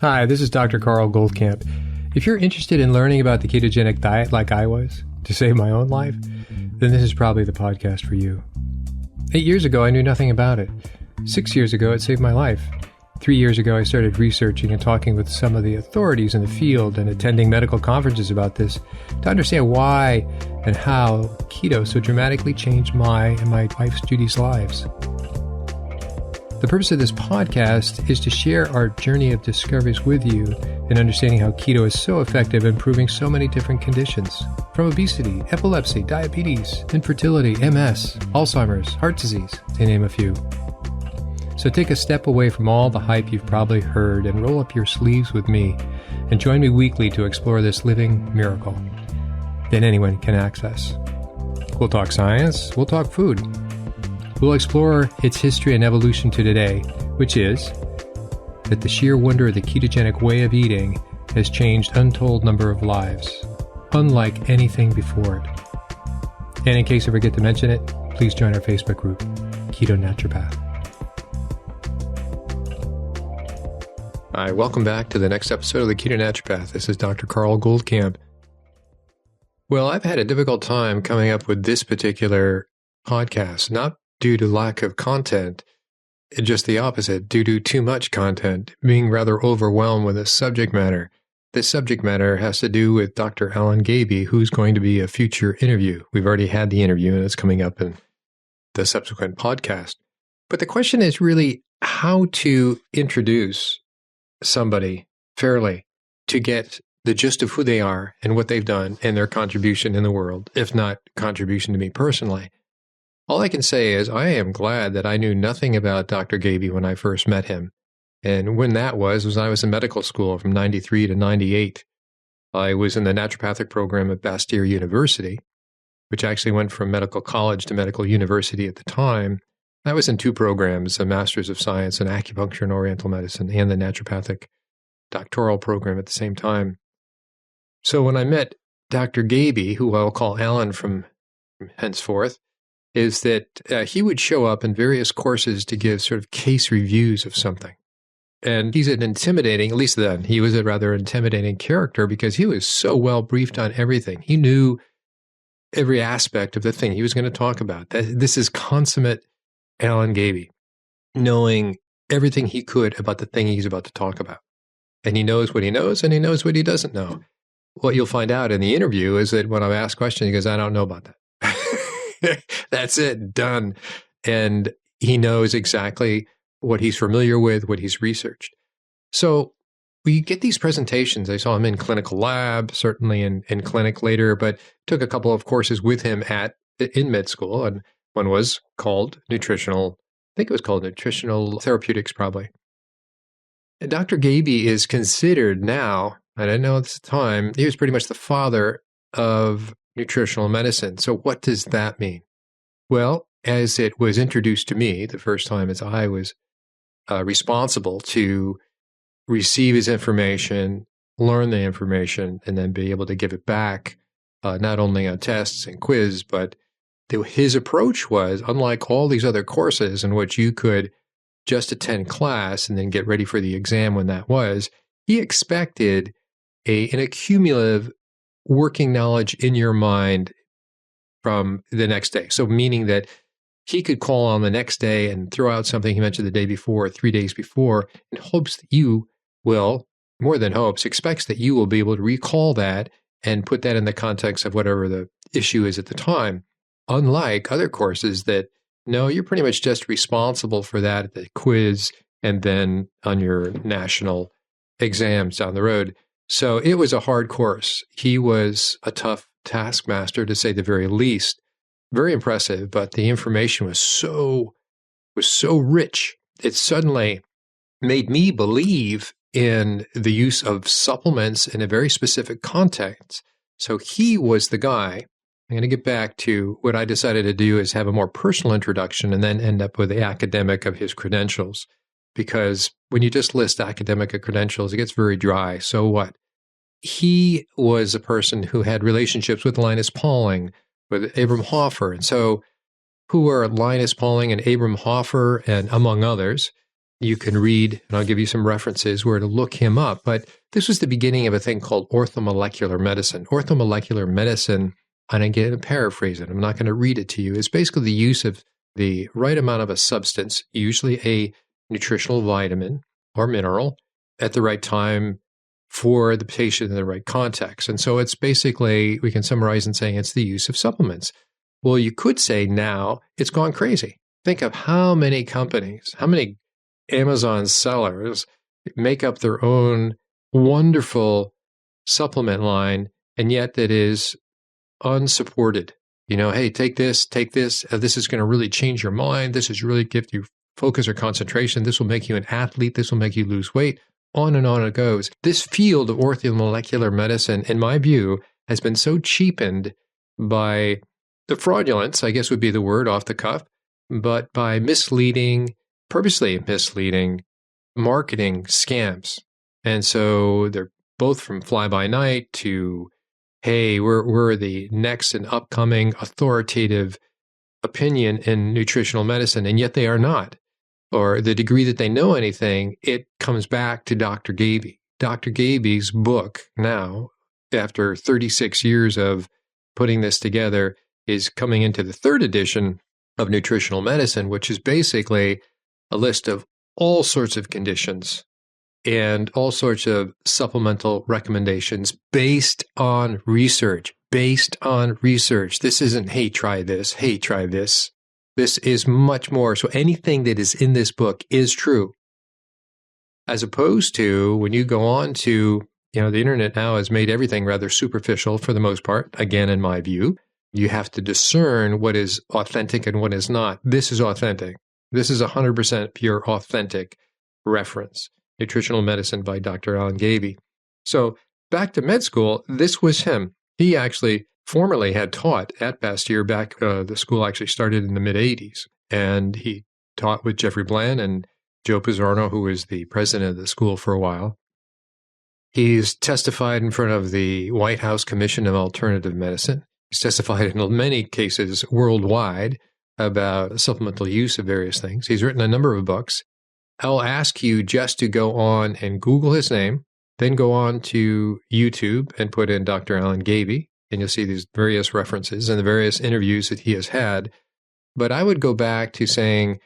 Hi, this is Dr. Carl Goldkamp. If you're interested in learning about the ketogenic diet like I was, to save my own life, then this is probably the podcast for you. 8 years ago, I knew nothing about it. 6 years ago, it saved my life. 3 years ago, I started researching and talking with some of the authorities in the field and attending medical conferences about this to understand why and how keto so dramatically changed my and my wife's Judy's lives. The purpose of this podcast is to share our journey of discoveries with you in understanding how keto is so effective in improving so many different conditions, from obesity, epilepsy, diabetes, infertility, MS, Alzheimer's, heart disease, to name a few. So take a step away from all the hype you've probably heard and roll up your sleeves with me and join me weekly to explore this living miracle that anyone can access. We'll talk science, we'll talk food. We'll explore its history and evolution to today, which is that the sheer wonder of the ketogenic way of eating has changed untold number of lives, unlike anything before it. And in case I forget to mention it, please join our Facebook group, Keto Naturopath. Hi, welcome back to the next episode of the Keto Naturopath. This is Dr. Carl Goldkamp. Well, I've had a difficult time coming up with this particular podcast, not due to lack of content, just the opposite, due to too much content, being rather overwhelmed with the subject matter. This subject matter has to do with Dr. Gaby, who's going to be a future interview. We've already had the interview, and it's coming up in the subsequent podcast. But the question is really how to introduce somebody fairly to get the gist of who they are and what they've done and their contribution in the world, if not contribution to me personally. All I can say is I am glad that I knew nothing about Dr. Gaby when I first met him. And when that was I was in medical school from 93 to 98. I was in the naturopathic program at Bastyr University, which actually went from medical college to medical university at the time. I was in two programs, a Master's of Science in Acupuncture and Oriental Medicine and the naturopathic doctoral program at the same time. So when I met Dr. Gaby, who I'll call Alan from henceforth, is that he would show up in various courses to give sort of case reviews of something. And he's an intimidating, at least then, he was a rather intimidating character because he was so well briefed on everything. He knew every aspect of the thing he was going to talk about. This is consummate Alan Gaby, knowing everything he could about the thing he's about to talk about. And he knows what he knows and he knows what he doesn't know. What you'll find out in the interview is that when I ask questions, he goes, I don't know about that. That's it, done. And he knows exactly what he's familiar with, what he's researched. So we get these presentations. I saw him in clinical lab, certainly in clinic later, but took a couple of courses with him in med school. And one was called Nutritional, I think it was called Nutritional Therapeutics probably. And Dr. Gaby is considered now, I didn't know at the time, he was pretty much the father of nutritional medicine. So what does that mean? Well, as it was introduced to me the first time as I was responsible to receive his information, learn the information, and then be able to give it back, not only on tests and quiz, but his approach was, unlike all these other courses in which you could just attend class and then get ready for the exam when that was, he expected an accumulative working knowledge in your mind from the next day. So meaning that he could call on the next day and throw out something he mentioned the day before, 3 days before, in hopes that you will, more than hopes, expects that you will be able to recall that and put that in the context of whatever the issue is at the time. Unlike other courses that, no, you're pretty much just responsible for that at the quiz and then on your national exams down the road. So it was a hard course. He was a tough taskmaster, to say the very least. Very impressive, but the information was so rich. It suddenly made me believe in the use of supplements in a very specific context. So he was the guy. I'm going to get back to what I decided to do is have a more personal introduction and then end up with the academic of his credentials. Because when you just list academic credentials, it gets very dry. So what? He was a person who had relationships with Linus Pauling, with Abram Hoffer. And so who are Linus Pauling and Abram Hoffer, and among others? you can read, and I'll give you some references where to look him up. But this was the beginning of a thing called orthomolecular medicine. Orthomolecular medicine, and I'm going to paraphrase it, I'm not going to read it to you, is basically the use of the right amount of a substance, usually a nutritional vitamin or mineral, at the right time for the patient in the right context. And so it's basically, we can summarize in saying it's the use of supplements. Well, you could say now it's gone crazy. Think of how many companies, how many Amazon sellers make up their own wonderful supplement line, and yet that is unsupported. Hey, take this, this is going to really change your mind. This is really give you focus or concentration. This will make you an athlete. This will make you lose weight. On and on it goes. This field of orthomolecular medicine, in my view, has been so cheapened by the fraudulence, I guess would be the word off the cuff, but by purposely misleading marketing scams. And so they're both from fly-by-night to, hey, we're the next and upcoming authoritative opinion in nutritional medicine, and yet they are not. Or the degree that they know anything, it comes back to Dr. Gaby. Dr. Gaby's book now, after 36 years of putting this together, is coming into the third edition of Nutritional Medicine, which is basically a list of all sorts of conditions and all sorts of supplemental recommendations based on research. This isn't, hey, try this. Hey, try this. This is much more. So anything that is in this book is true. As opposed to when you go on to, the internet now has made everything rather superficial for the most part. Again, in my view, you have to discern what is authentic and what is not. This is authentic. This is 100% pure authentic reference. Nutritional Medicine by Dr. Alan Gaby. So back to med school, this was him. He actually formerly had taught at Bastyr back, the school actually started in the mid-'80s, and he taught with Jeffrey Bland and Joe Pizzorno, who was the president of the school for a while. He's testified in front of the White House Commission of Alternative Medicine. He's testified in many cases worldwide about supplemental use of various things. He's written a number of books. I'll ask you just to go on and Google his name, then go on to YouTube and put in Dr. Alan Gaby, and you'll see these various references and the various interviews that he has had. But I would go back to saying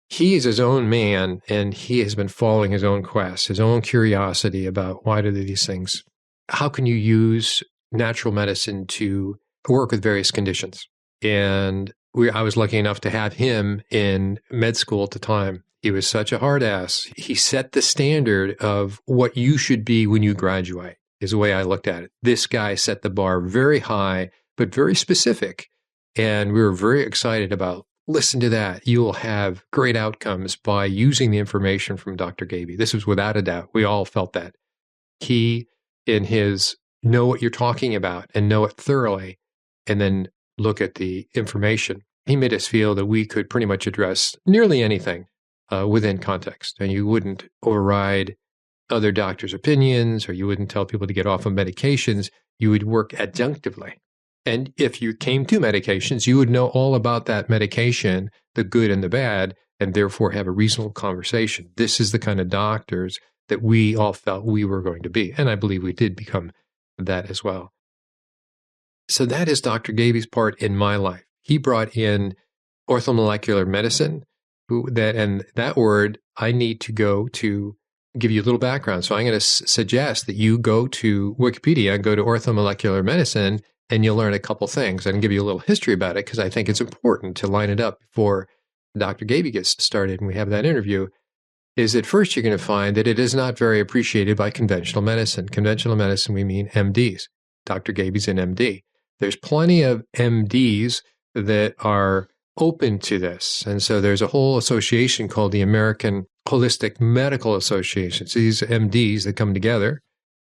he is his own man, and he has been following his own quest, his own curiosity about why do these things, how can you use natural medicine to work with various conditions. And I was lucky enough to have him in med school at the time. He was such a hard ass. He set the standard of what you should be when you graduate, is the way I looked at it. This guy set the bar very high, but very specific. And we were very excited about, listen to that. You will have great outcomes by using the information from Dr. Gaby. This was without a doubt. We all felt that. He, in his know what you're talking about and know it thoroughly, and then look at the information, he made us feel that we could pretty much address nearly anything within context. And you wouldn't override other doctors' opinions, or you wouldn't tell people to get off of medications. You would work adjunctively. And if you came to medications, you would know all about that medication, the good and the bad, and therefore have a reasonable conversation. This is the kind of doctors that we all felt we were going to be. And I believe we did become that as well. So that is Dr. Gaby's part in my life. He brought in orthomolecular medicine, and that word, I need to go to give you a little background. So I'm going to suggest that you go to Wikipedia and go to orthomolecular medicine, and you'll learn a couple things. I can give you a little history about it because I think it's important to line it up before Dr. Gaby gets started and we have that interview. Is that first you're going to find that it is not very appreciated by conventional medicine. Conventional medicine, we mean MDs. Dr. Gaby's an MD. There's plenty of MDs that are open to this. And so there's a whole association called the American Holistic Medical Association. So these MDs that come together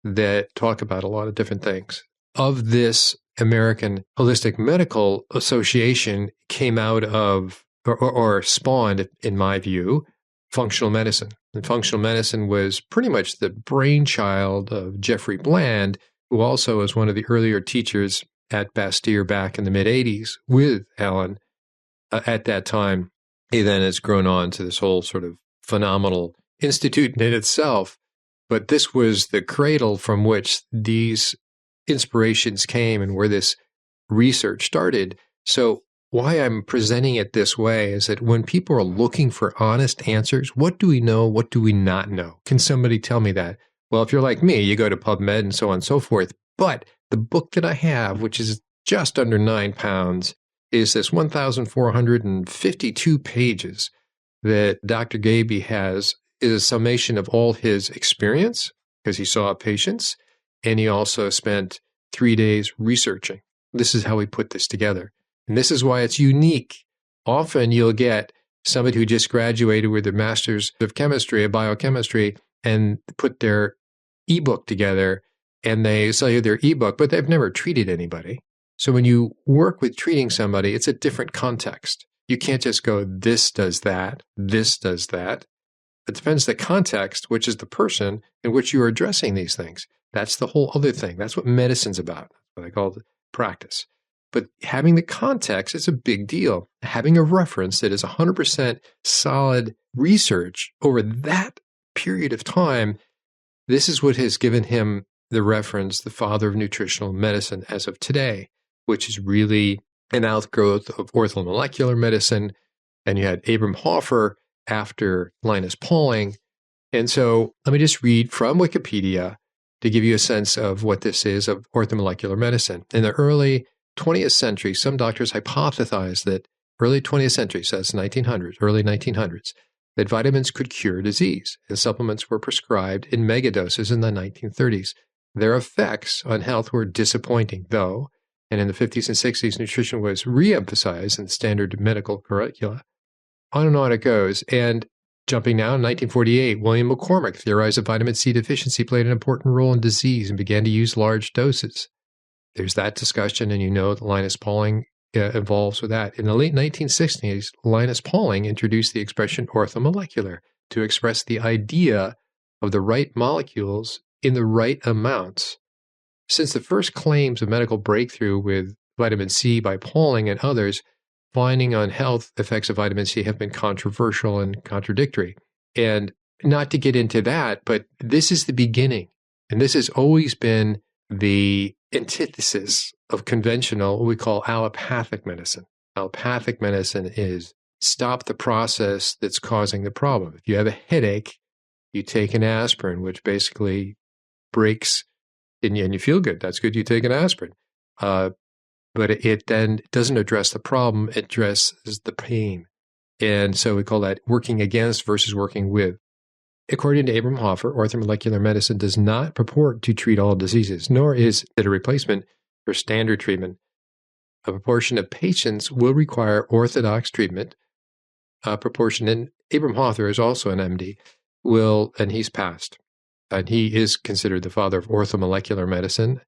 that talk about a lot of different things. Of this American Holistic Medical Association came out of, or spawned, in my view, functional medicine. And functional medicine was pretty much the brainchild of Jeffrey Bland, who also was one of the earlier teachers at Bastyr back in the mid-'80s with Alan at that time. He then has grown on to this whole sort of phenomenal institute in itself. But this was the cradle from which these inspirations came and where this research started. So why I'm presenting it this way is that when people are looking for honest answers, what do we know? What do we not know? Can somebody tell me that? Well, if you're like me, you go to PubMed and so on and so forth. But the book that I have, which is just under 9 pounds, is this 1,452 pages that Dr. Gaby has, is a summation of all his experience, because he saw patients, and he also spent 3 days researching. This is how he put this together. And this is why it's unique. Often you'll get somebody who just graduated with their master's of chemistry, of biochemistry, and put their ebook together, and they sell you their ebook, but they've never treated anybody. So when you work with treating somebody, it's a different context. You can't just go, this does that, this does that. It depends the context, which is the person in which you are addressing these things. That's the whole other thing. That's what medicine's about, what I call practice. But having the context is a big deal. Having a reference that is 100% solid research over that period of time, this is what has given him the reference, the father of nutritional medicine as of today, which is really an outgrowth of orthomolecular medicine. And you had Abram Hoffer after Linus Pauling. And so let me just read from Wikipedia to give you a sense of what this is of orthomolecular medicine. In the early 20th century, some doctors hypothesized that early 20th century, so that's 1900s, early 1900s, that vitamins could cure disease, and supplements were prescribed in megadoses in the 1930s. Their effects on health were disappointing, though, and in the 50s and 60s, nutrition was re-emphasized in standard medical curricula. On and on it goes. And jumping now, in 1948, William McCormick theorized that vitamin C deficiency played an important role in disease and began to use large doses. There's that discussion, and you know that Linus Pauling involves with that. In the late 1960s, Linus Pauling introduced the expression orthomolecular to express the idea of the right molecules in the right amounts. Since the first claims of medical breakthrough with vitamin C by Pauling and others, finding on health effects of vitamin C have been controversial and contradictory. And not to get into that, but this is the beginning. And this has always been the antithesis of conventional, what we call allopathic medicine. Allopathic medicine is stop the process that's causing the problem. If you have a headache, you take an aspirin, which basically breaks, and you feel good. That's good. You take an aspirin. But it then doesn't address the problem. It addresses the pain. And so we call that working against versus working with. According to Abram Hoffer, orthomolecular medicine does not purport to treat all diseases, nor is it a replacement for standard treatment. A proportion of patients will require orthodox treatment. A proportion, and Abram Hoffer is also an MD, and he's passed. And he is considered the father of orthomolecular medicine,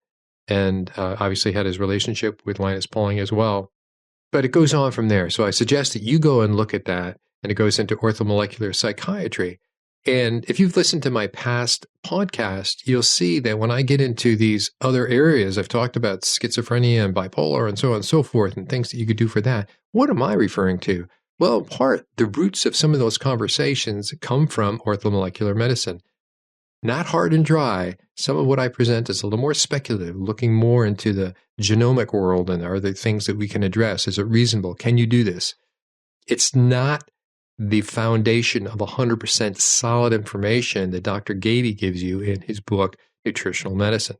and obviously had his relationship with Linus Pauling as well. But it goes on from there. So I suggest that you go and look at that, and it goes into orthomolecular psychiatry. And if you've listened to my past podcast, you'll see that when I get into these other areas, I've talked about schizophrenia and bipolar and so on and so forth, and things that you could do for that. What am I referring to? Well, in part, the roots of some of those conversations come from orthomolecular medicine. Not hard and dry. Some of what I present is a little more speculative, looking more into the genomic world and are there things that we can address? Is it reasonable? Can you do this? It's not the foundation of 100% solid information that Dr. Gaby gives you in his book, Nutritional Medicine.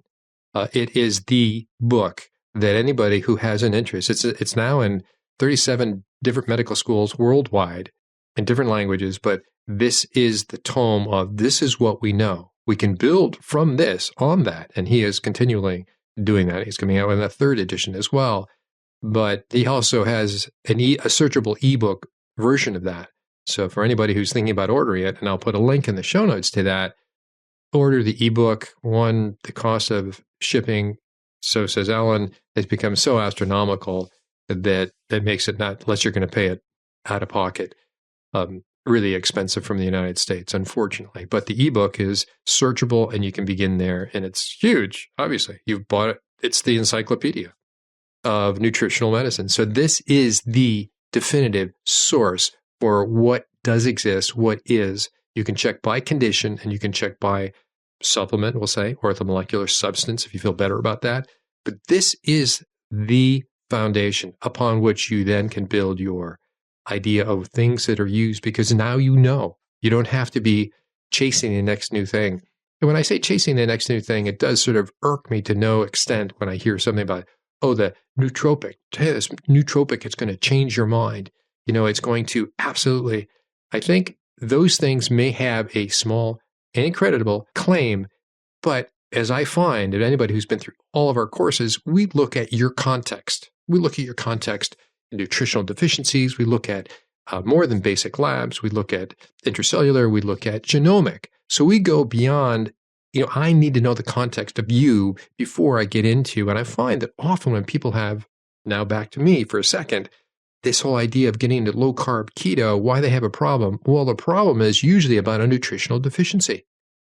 It is the book that anybody who has an interest, it's now in 37 different medical schools worldwide in different languages, but this is the tome of this is what we know. We can build from this on that, and he is continually doing that. He's coming out with a third edition as well, but he also has a searchable ebook version of that. So for anybody who's thinking about ordering it, and I'll put a link in the show notes to that, order the ebook. One, the cost of shipping, so says Ellen, has become so astronomical that makes it not, unless you're going to pay it out of pocket, really expensive from the United States, unfortunately. But the ebook is searchable, and you can begin there, and it's huge, obviously. You've bought it. It's the encyclopedia of nutritional medicine. So this is the definitive source for what does exist, what is. You can check by condition and you can check by supplement, we'll say, orthomolecular substance if you feel better about that. But this is the foundation upon which you then can build your idea of things that are used, because now you know. You don't have to be chasing the next new thing. And when I say chasing the next new thing, it does sort of irk me to no extent when I hear something about, oh, the nootropic. Hey, this nootropic, it's going to change your mind. It's going to absolutely. I think those things may have a small and incredible claim, but as I find, and anybody who's been through all of our courses, we look at your context. We look at your context in nutritional deficiencies. We look at more than basic labs. We look at intracellular. We look at genomic. So we go beyond, I need to know the context of you before I get into, and I find that often when people have, now back to me for a second, this whole idea of getting into low-carb keto, why they have a problem. Well, the problem is usually about a nutritional deficiency.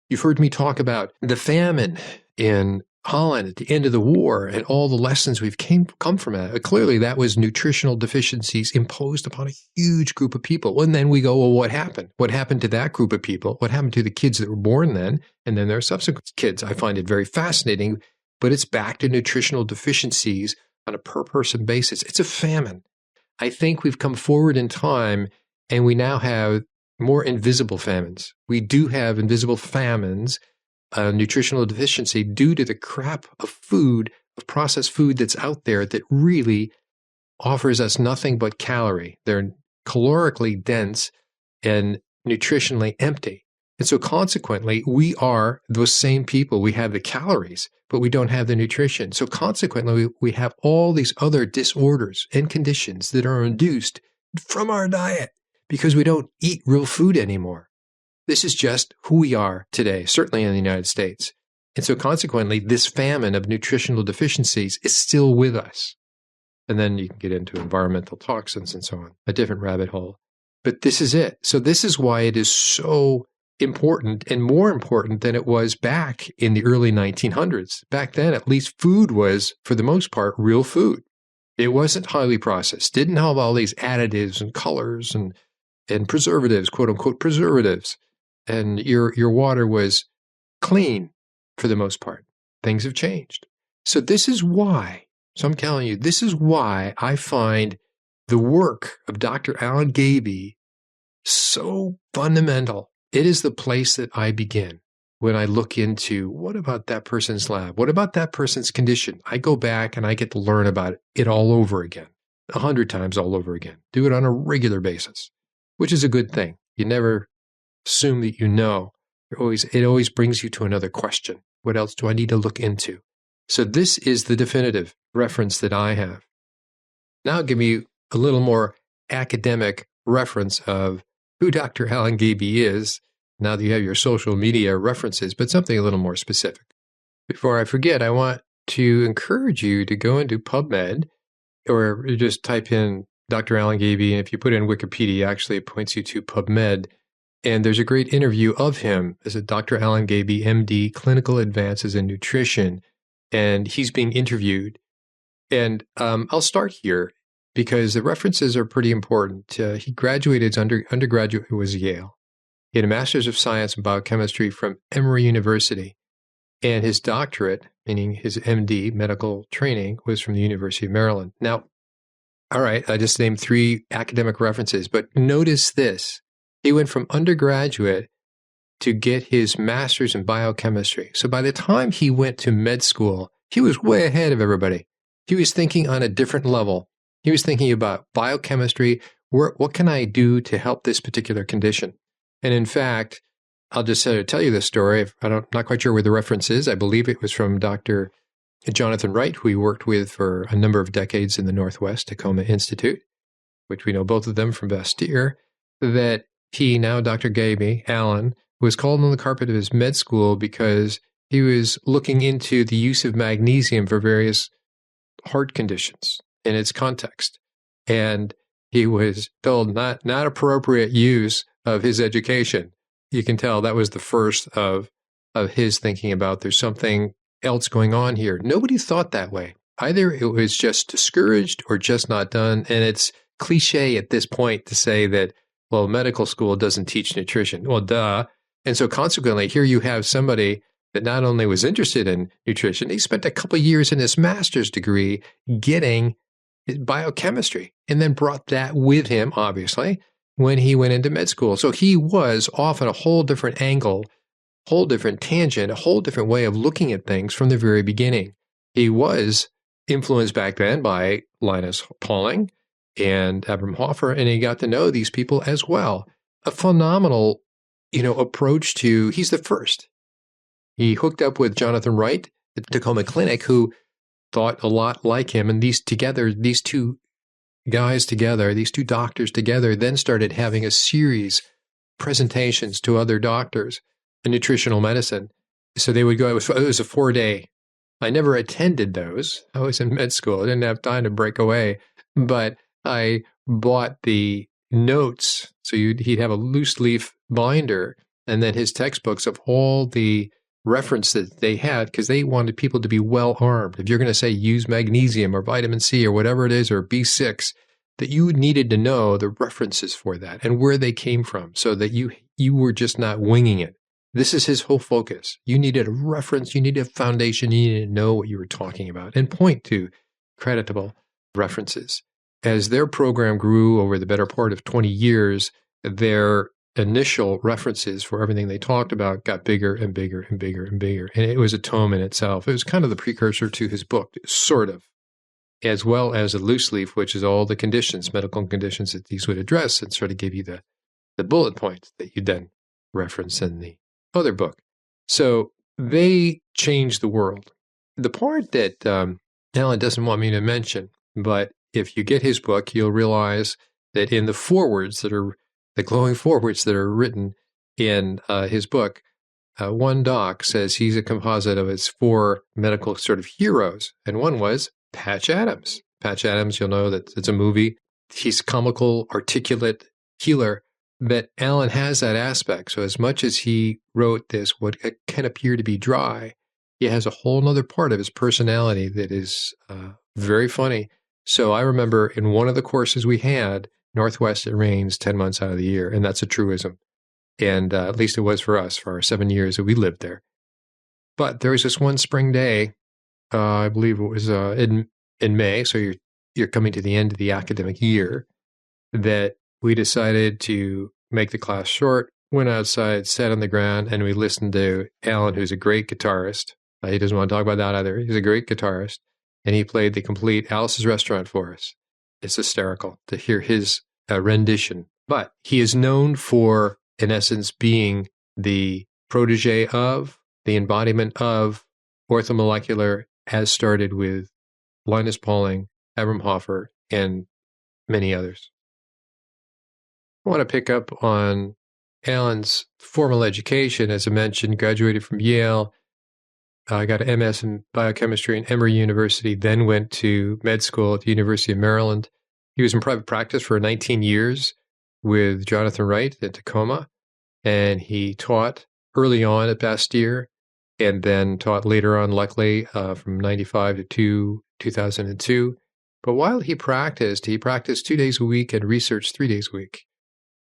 You've heard me talk about the famine in Holland at the end of the war and all the lessons we've come from it. Clearly, that was nutritional deficiencies imposed upon a huge group of people. And then we go, well, what happened? What happened to that group of people? What happened to the kids that were born then? And then there are subsequent kids. I find it very fascinating, but it's back to nutritional deficiencies on a per-person basis. It's a famine. I think we've come forward in time and we now have more invisible famines. We do have invisible famines, nutritional deficiency due to the crap of food, of processed food that's out there that really offers us nothing but calorie. They're calorically dense and nutritionally empty. And so consequently, we are those same people. We have the calories, but we don't have the nutrition. So consequently, we have all these other disorders and conditions that are induced from our diet because we don't eat real food anymore. This is just who we are today, certainly in the United States. And so consequently, this famine of nutritional deficiencies is still with us. And then you can get into environmental toxins and so on, a different rabbit hole. But this is it. So this is why it is so important and more important than it was back in the early 1900s. Back then, at least food was, for the most part, real food. It wasn't highly processed, didn't have all these additives and colors and preservatives, quote unquote preservatives. And your water was clean for the most part. Things have changed. So this is why, I'm telling you, this is why I find the work of Dr. Alan Gaby so fundamental. It is the place that I begin when I look into what about that person's lab? What about that person's condition? I go back and I get to learn about it all over again, 100 times all over again. Do it on a regular basis, which is a good thing. You never assume that you know. It always brings you to another question. What else do I need to look into? So this is the definitive reference that I have. Now I'll give you a little more academic reference of who Dr. Alan Gaby is, now that you have your social media references, but something a little more specific. Before I forget, I want to encourage you to go into PubMed or just type in Dr. Alan Gaby, and if you put in Wikipedia, actually it points you to PubMed. And there's a great interview of him as a Dr. Alan Gaby, MD, Clinical Advances in Nutrition, and he's being interviewed. And I'll start here because the references are pretty important. He graduated, his undergraduate was Yale. He had a Master's of Science in Biochemistry from Emory University. And his doctorate, meaning his MD, medical training, was from the University of Maryland. Now, all right, I just named 3 academic references, but notice this. He went from undergraduate to get his master's in biochemistry. So by the time he went to med school, he was way ahead of everybody. He was thinking on a different level. He was thinking about biochemistry. What can I do to help this particular condition? And in fact, I'll just tell you this story. I'm not quite sure where the reference is. I believe it was from Dr. Jonathan Wright, who he worked with for a number of decades in the Northwest Tacoma Institute, which we know both of them from Bastyr, that he, now Dr. Gaby, Alan, was called on the carpet of his med school because he was looking into the use of magnesium for various heart conditions in its context. And he was told not appropriate use of his education. You can tell that was the first of his thinking about there's something else going on here. Nobody thought that way. Either it was just discouraged or just not done. And it's cliche at this point to say that, well, medical school doesn't teach nutrition. Well, duh. And so consequently, here you have somebody that not only was interested in nutrition, he spent a couple of years in his master's degree getting biochemistry and then brought that with him, obviously, when he went into med school. So he was off on a whole different angle, whole different tangent, a whole different way of looking at things from the very beginning. He was influenced back then by Linus Pauling and Abraham Hoffer, and he got to know these people as well. A phenomenal, approach to, he's the first. He hooked up with Jonathan Wright at the Tacoma Clinic, who thought a lot like him. And these two guys together, these two doctors together, then started having a series of presentations to other doctors in nutritional medicine. So they would go, it was a 4-day. I never attended those. I was in med school. I didn't have time to break away. But I bought the notes. So he'd have a loose leaf binder and then his textbooks of all the reference that they had, because they wanted people to be well armed. If you're going to say use magnesium or vitamin C or whatever it is, or B6, that you needed to know the references for that and where they came from, so that you were just not winging it. This is his whole focus. You needed a reference, you needed a foundation, you needed to know what you were talking about and point to creditable references. As their program grew over the better part of 20 years, their initial references for everything they talked about got bigger and bigger and bigger and bigger. And it was a tome in itself. It was kind of the precursor to his book, sort of, as well as a loose leaf, which is all the conditions, medical conditions that these would address, and sort of give you the bullet points that you then reference in the other book. So they changed the world. The part that Alan doesn't want me to mention, but if you get his book, you'll realize that in the forwards that are the glowing forwards that are written in his book, one doc says he's a composite of his 4 medical sort of heroes. And one was Patch Adams. Patch Adams, you'll know that it's a movie. He's comical, articulate healer, but Alan has that aspect. So as much as he wrote this, what can appear to be dry, he has a whole nother part of his personality that is very funny. So I remember in one of the courses we had, Northwest, it rains 10 months out of the year, and that's a truism. And at least it was for us, for our 7 years that we lived there. But there was this one spring day, I believe it was in May, so you're coming to the end of the academic year, that we decided to make the class short, went outside, sat on the ground, and we listened to Alan, who's a great guitarist. He doesn't want to talk about that either. He's a great guitarist, and he played the complete Alice's Restaurant for us. It's hysterical to hear his rendition. But he is known for, in essence, being the protege of, the embodiment of orthomolecular, as started with Linus Pauling, Abraham Hoffer, and many others. I want to pick up on Alan's formal education. As I mentioned, graduated from Yale. I got an MS in biochemistry at Emory University, then went to med school at the University of Maryland. He was in private practice for 19 years with Jonathan Wright at Tacoma, and he taught early on at Bastyr and then taught later on, luckily, from 95 to 2002. But while he practiced 2 days a week and researched 3 days a week.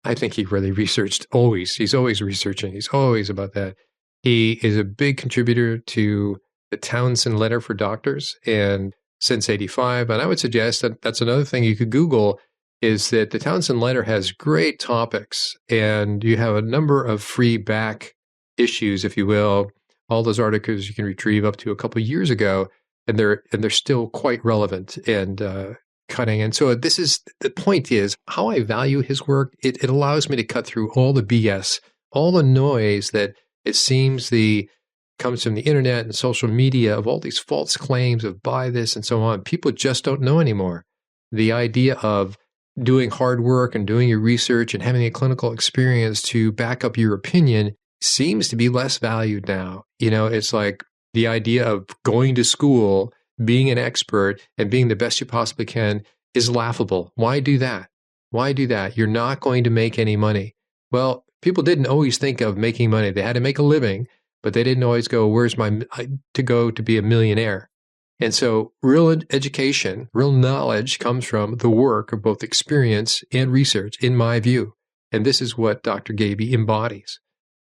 I think he really researched always. He's always researching. He's always about that. He is a big contributor to the Townsend Letter for Doctors and since 85. And I would suggest that that's another thing you could Google, is that the Townsend Letter has great topics, and you have a number of free back issues, if you will. All those articles you can retrieve up to a couple of years ago, and they're still quite relevant and cutting. And so this is the point: is how I value his work. It allows me to cut through all the BS, all the noise that it seems comes from the internet and social media of all these false claims of buy this and so on. People just don't know anymore. The idea of doing hard work and doing your research and having a clinical experience to back up your opinion seems to be less valued now. It's like the idea of going to school, being an expert, and being the best you possibly can is laughable. Why do that? Why do that? You're not going to make any money. Well, people didn't always think of making money. They had to make a living, but they didn't always go, where's to go to be a millionaire? And so real education, real knowledge comes from the work of both experience and research, in my view. And this is what Dr. Gaby embodies.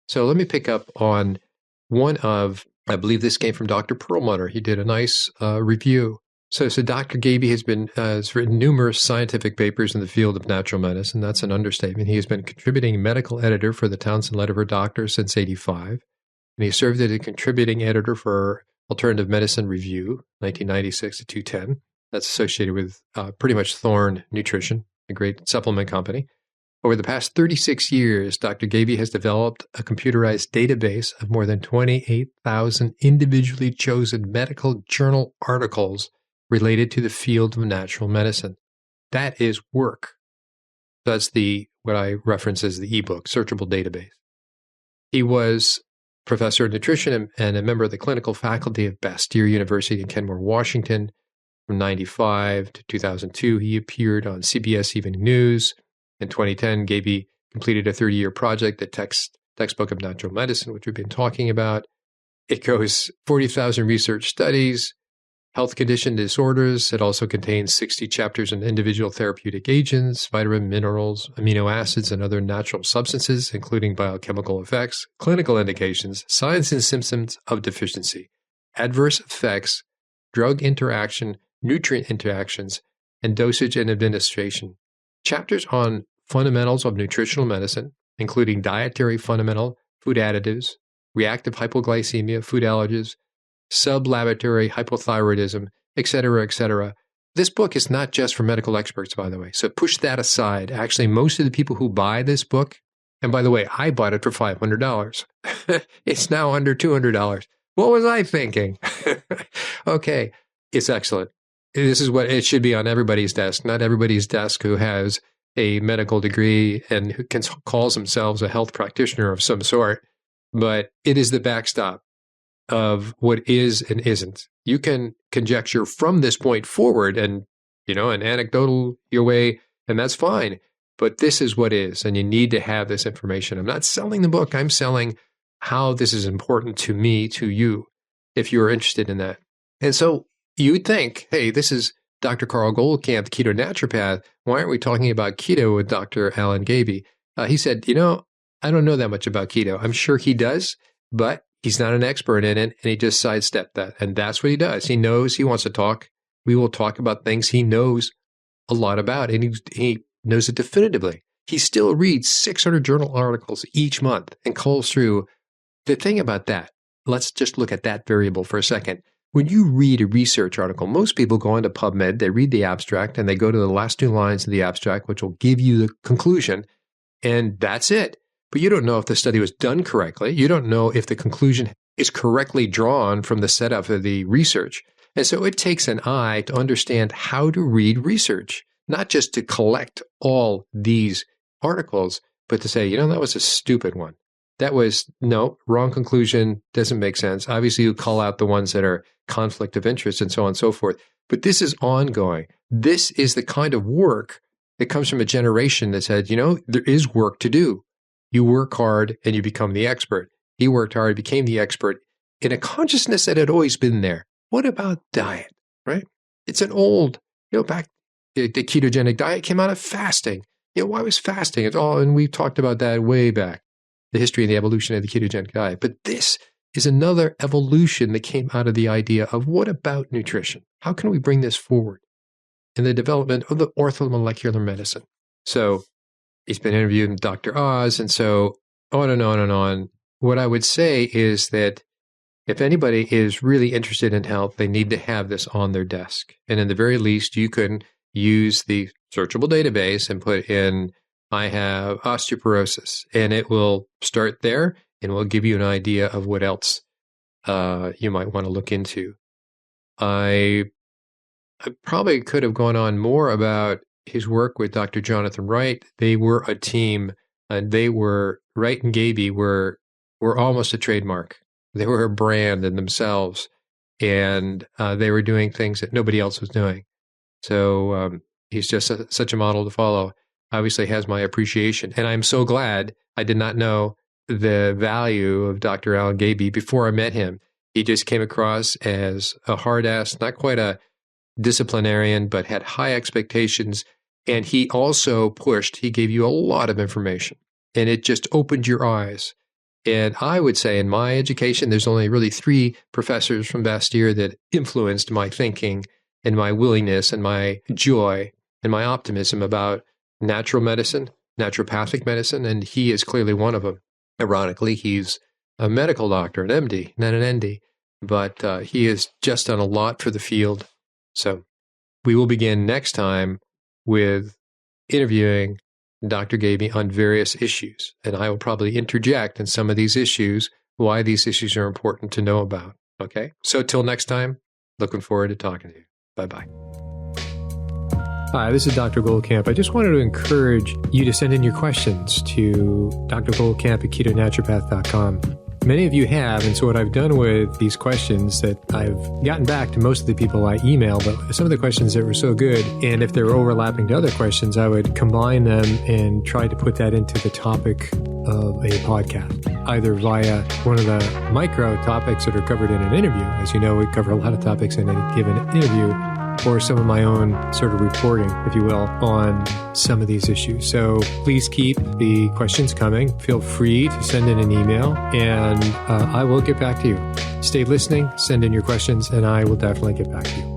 So let me pick up on one of, I believe this came from Dr. Perlmutter. He did a nice review. So Dr. Gaby has written numerous scientific papers in the field of natural medicine. That's an understatement. He has been contributing medical editor for the Townsend Letter of a Doctor since '85. And he served as a contributing editor for Alternative Medicine Review, 1996 to 2010. That's associated with pretty much Thorne Nutrition, a great supplement company. Over the past 36 years, Dr. Gaby has developed a computerized database of more than 28,000 individually chosen medical journal articles related to the field of natural medicine. That is work. That's what I reference as the ebook, searchable database. He was professor of nutrition and a member of the clinical faculty of Bastyr University in Kenmore, Washington. From 1995 to 2002, he appeared on CBS Evening News. In 2010, Gaby completed a 30-year project, the textbook of natural medicine, which we've been talking about. It goes 40,000 research studies, health condition disorders. It also contains 60 chapters on individual therapeutic agents, vitamin, minerals, amino acids, and other natural substances, including biochemical effects, clinical indications, signs and symptoms of deficiency, adverse effects, drug interaction, nutrient interactions, and dosage and administration. Chapters on fundamentals of nutritional medicine, including dietary fundamental, food additives, reactive hypoglycemia, food allergies, sublaboratory hypothyroidism, etc., etc. This book is not just for medical experts, by the way, so push that aside. Actually, most of the people who buy this book, and by the way, I bought it for $500. It's now under $200. What was I thinking? Okay, it's excellent. This is what it should be on everybody's desk, not everybody's desk who has a medical degree and who calls themselves a health practitioner of some sort, but it is the backstop of what is and isn't. You can conjecture from this point forward and, an anecdotal your way, and that's fine, but this is what is, and you need to have this information. I'm not selling the book. I'm selling how this is important to me, to you, if you're interested in that. And so you would think, hey, this is Dr. Carl Goldkamp, the keto naturopath. Why aren't we talking about keto with Dr. Alan Gaby? He said, I don't know that much about keto. I'm sure he does, but he's not an expert in it, and he just sidestepped that. And that's what he does. He knows he wants to talk. We will talk about things he knows a lot about, and he knows it definitively. He still reads 600 journal articles each month and calls through. The thing about that, let's just look at that variable for a second. When you read a research article, most people go onto PubMed, they read the abstract, and they go to the last 2 lines of the abstract, which will give you the conclusion, and that's it. But you don't know if the study was done correctly. You don't know if the conclusion is correctly drawn from the setup of the research. And so it takes an eye to understand how to read research, not just to collect all these articles, but to say, that was a stupid one. That was, no, wrong conclusion, doesn't make sense. Obviously, you call out the ones that are conflict of interest and so on and so forth. But this is ongoing. This is the kind of work that comes from a generation that said, there is work to do. You work hard and you become the expert. He worked hard, became the expert in a consciousness that had always been there. What about diet, right? It's an old, back, the ketogenic diet came out of fasting. Why was fasting? And we talked about that way back, the history and the evolution of the ketogenic diet. But this is another evolution that came out of the idea of what about nutrition? How can we bring this forward in the development of the orthomolecular medicine? So he's been interviewed with Dr. Oz, and so on and on and on. What I would say is that if anybody is really interested in health, they need to have this on their desk. And in the very least, you can use the searchable database and put in, I have osteoporosis, and it will start there and will give you an idea of what else you might want to look into. I probably could have gone on more about his work with Dr. Jonathan Wright. They were a team, and Wright and Gaby were almost a trademark. They were a brand in themselves, and they were doing things that nobody else was doing. So he's just such a model to follow. Obviously has my appreciation, and I'm so glad I did not know the value of Dr. Alan Gaby before I met him. He just came across as a hard ass, not quite a disciplinarian, but had high expectations And he also he gave you a lot of information, and it just opened your eyes. And I would say in my education, there's only really 3 professors from Bastyr that influenced my thinking and my willingness and my joy and my optimism about natural medicine, naturopathic medicine, and he is clearly one of them. Ironically, he's a medical doctor, an MD, not an ND, but he has just done a lot for the field. So we will begin next time with interviewing Dr. Gaby on various issues, and I will probably interject in some of these issues, why these issues are important to know about. Okay? So till next time, looking forward to talking to you. Bye-bye. Hi, this is Dr. Goldkamp. I just wanted to encourage you to send in your questions to drgoldkamp@ketonaturopath.com. Many of you have, and so what I've done with these questions that I've gotten back to most of the people I email, but some of the questions that were so good, and if they were overlapping to other questions, I would combine them and try to put that into the topic of a podcast, either via one of the micro topics that are covered in an interview. As you know, we cover a lot of topics in a given interview, or some of my own sort of reporting, if you will, on some of these issues. So please keep the questions coming. Feel free to send in an email, and I will get back to you. Stay listening, send in your questions, and I will definitely get back to you.